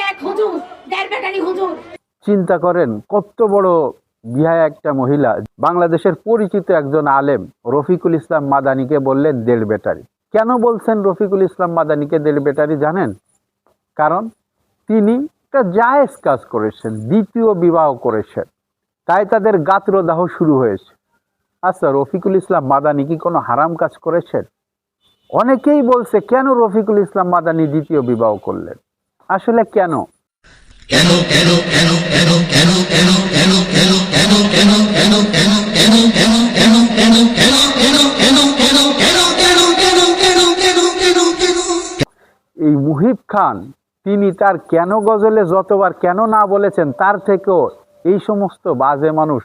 এক হুজুর, দেড়বেটারি হুজুর। চিন্তা করেন কত বড় বিহায়া একটা মহিলা বাংলাদেশের পরিচিত একজন আলেম রফিকুল ইসলাম মাদানিকে বললেন দেড় বেটারি। কেন বলছেন রফিকুল ইসলাম মাদানিকে দেড় বেটারি জানেন? কারণ তিনি একটা জায়েজ কাজ করেছেন, দ্বিতীয় বিবাহ করেছেন, তাই তাদের গাত্রদাহ শুরু হয়েছে। আচ্ছা, রফিকুল ইসলাম মাদানি কি কোনো হারাম কাজ করেছেন? অনেকেই বলছে কেন রফিকুল ইসলাম মাদানি দ্বিতীয় বিবাহ করলেন, আসলে কেন? এই মুহিব খান তিনি তার কেন গজলে যতবার কেন না বলেছেন তার থেকেও এই সমস্ত বাজে মানুষ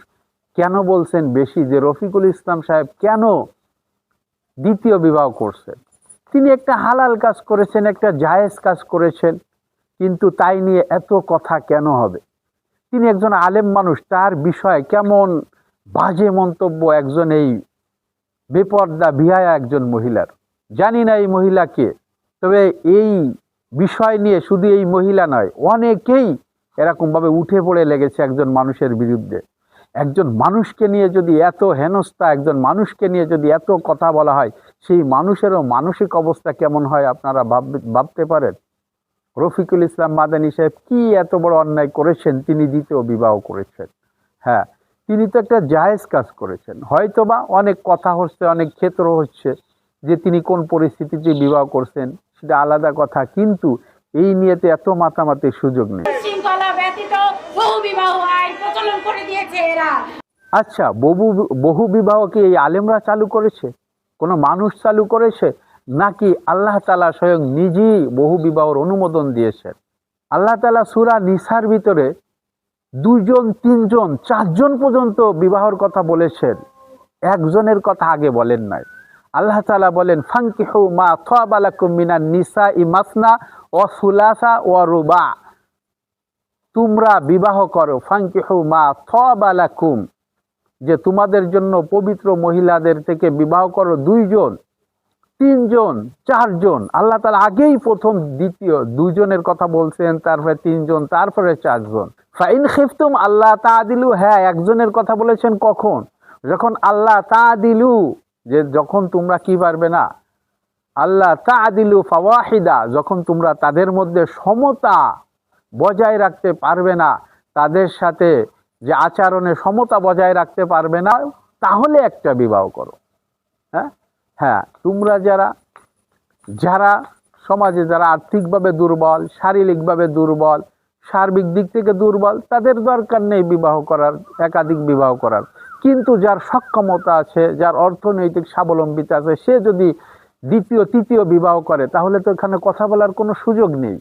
কেন বলছেন বেশি যে রফিকুল ইসলাম সাহেব কেন দ্বিতীয় বিবাহ করছেন। তিনি একটা হালাল কাজ করেছেন, একটা জায়েজ কাজ করেছেন, কিন্তু তাই নিয়ে এত কথা কেন হবে? তিনি একজন আলেম মানুষ, তার বিষয়ে কেমন বাজে মন্তব্য একজন এই বেপর্দা বিহায়া একজন মহিলার। জানি না এই মহিলাকে, তবে এই বিষয় নিয়ে শুধু এই মহিলা নয়, অনেকেই এরকমভাবে উঠে পড়ে লেগেছে একজন মানুষের বিরুদ্ধে। একজন মানুষকে নিয়ে যদি এত হেনস্থা, একজন মানুষকে নিয়ে যদি এত কথা বলা হয়, সেই মানুষেরও মানসিক অবস্থা কেমন হয় আপনারা ভাবতে পারেন? রফিকুল ইসলাম মাদানি সাহেব কি এত বড় অন্যায় করেছেন? তিনি দ্বিতীয় বিবাহ করেছেন। হ্যাঁ, তিনি তো একটা জায়েজ কাজ করেছেন। হয়তোবা অনেক কথা হচ্ছে, অনেক ক্ষেত্র হচ্ছে যে তিনি কোন পরিস্থিতিতে বিবাহ করছেন সেটা আলাদা কথা, কিন্তু এই নিয়েতে এত মাতামাতির সুযোগ নেই। শৃঙ্খলা ব্যতীত বহু বিবাহ আইন প্রচলন করে দিয়েছে এরা। আচ্ছা, বহু বিবাহ কি এই আলেমরা চালু করেছে? কোনো মানুষ চালু করেছে? নাকি আল্লাহ তাআলা স্বয়ং নিজেই বহু বিবাহর অনুমোদন দিয়েছেন? আল্লাহ তাআলা সূরা নিসার ভিতরে 2 জন 3 জন 4 জন পর্যন্ত বিবাহর কথা বলেছেন, একজনের কথা আগে বলেন নাই। আল্লাহ তাআলা বলেন ফানকিহু মা তাবা লাকুম মিনান নিসাই মাসনা ওয়া সুলাসা ওয়া রুবা, তোমরা বিবাহ করো, ফানকিহু মা তাবা লাকুম, যে তোমাদের জন্য পবিত্র মহিলাদের থেকে বিবাহ করো 2 জন 3 জন 4 জন। আল্লাহ তাআলা আগেই প্রথম দ্বিতীয় 2 জনের কথা বলছেন, তারপরে 3 জন, তারপরে 4 জন। ফাইন খিফতুম আল্লাহ তাআদিলু, হ্যাঁ একজনের কথা বলেছেন কখন? যখন আল্লাহ তাআদিলু, যে যখন তোমরা কি পারবে না, আল্লাহ তাআদিলু ফাওয়াহিদা, যখন তোমরা তাদের মধ্যে সমতা বজায় রাখতে পারবে না, তাদের সাথে যে আচরণে সমতা বজায় রাখতে পারবে না, তাহলে একটা বিবাহ করো। হ্যাঁ হ্যাঁ, তোমরা যারা সমাজে যারা আর্থিকভাবে দুর্বল, শারীরিকভাবে দুর্বল, সার্বিক দিক থেকে দুর্বল, তাদের দরকার নেই বিবাহ করার, একাধিক বিবাহ করার। কিন্তু যার সক্ষমতা আছে, যার অর্থনৈতিক স্বাবলম্বিতা আছে, সে যদি দ্বিতীয় তৃতীয় বিবাহ করে তাহলে তো এখানে কথা বলার কোনো সুযোগ নেই।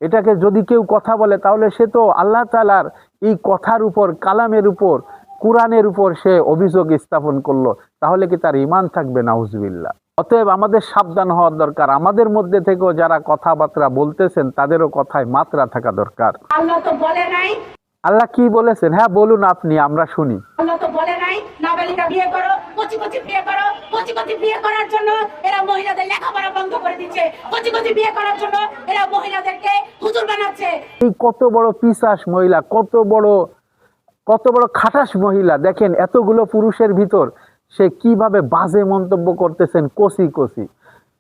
এটাকে যদি কেউ কথা বলে তাহলে সে তো আল্লাহ তাআলার এই কথার উপর, কালামের উপর, কোরআনের উপর সে অভিযোগ স্থাপন করলো, তাহলে কি তার ঈমান থাকবে? নাউজুবিল্লাহ। অতএব আমাদের সাবধান হওয়ার দরকার। আমাদের মধ্যে থেকেও যারা কথাবার্তা বলতেছেন তাদেরও কথায় মাত্রা থাকা দরকার। আল্লাহ তো বলে নাই। আল্লাহ কি বলেছেন? হ্যাঁ বলুন আপনি, আমরা শুনি। আল্লাহ তো বলে নাই নাবালিকা বিয়ে করো, কচি কচি বিয়ে করো। কচি কচি বিয়ে করার জন্য এরা মহিলাদের লেখাপড়া বন্ধ করে দিচ্ছে। কচি কচি বিয়ে করার জন্য এরা মহিলাদেরকে হুজুর বানাচ্ছে। এই কত বড় পিশাচ মহিলা, কত বড় খাটাস মহিলা, দেখেন এতগুলো পুরুষের ভিতর সে কিভাবে বাজে মন্তব্য করতেছেন কচি কচি।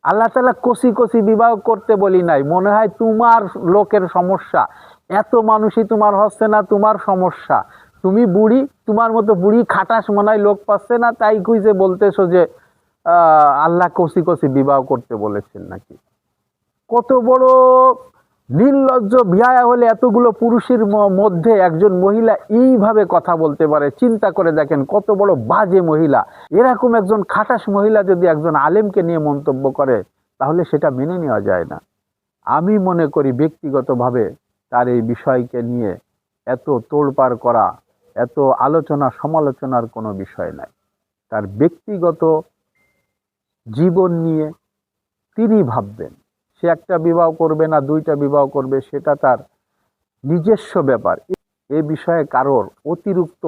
আল্লাহ তাআলা কচি কচি বিবাহ করতে বলি নাই। মনে হয় তোমার লোকের সমস্যা, এত মানুষই তোমার হচ্ছে না, তোমার সমস্যা। তুমি বুড়ি, তোমার মতো বুড়ি খাটাস মনে হয় লোক পাচ্ছে না, তাই খুঁজে বলতেছো যে আল্লাহ কচি কচি বিবাহ করতে বলেছেন নাকি। কত বড় নির্লজ্জ বিহায়া হলে এতগুলো পুরুষের মধ্যে একজন মহিলা এইভাবে কথা বলতে পারে। চিন্তা করে দেখেন কত বড় বাজে মহিলা। এরকম একজন খাটাস মহিলা যদি একজন আলেমকে নিয়ে মন্তব্য করে তাহলে সেটা মেনে নেওয়া যায় না। আমি মনে করি ব্যক্তিগতভাবে তার এই বিষয়কে নিয়ে এত তোড়পাড় করা, এত আলোচনা সমালোচনার কোনো বিষয় নাই। তার ব্যক্তিগত জীবন নিয়ে তিনি ভাববেন। সে একটা বিবাহ করবে না 2টা বিবাহ করবে, সেটা তার নিজস্ব ব্যাপার। এ বিষয়ে কারোর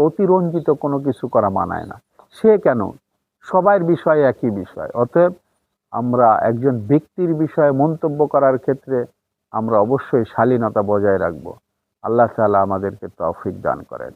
অতিরঞ্জিত কোনো কিছু করা মানায় না। সে কেন, সবার বিষয়ে একই বিষয়। অতএব আমরা একজন ব্যক্তির বিষয়ে মন্তব্য করার ক্ষেত্রে আমরা অবশ্যই শালীনতা বজায় রাখবো। আল্লাহ তাআলা আমাদেরকে তৌফিক দান করেন।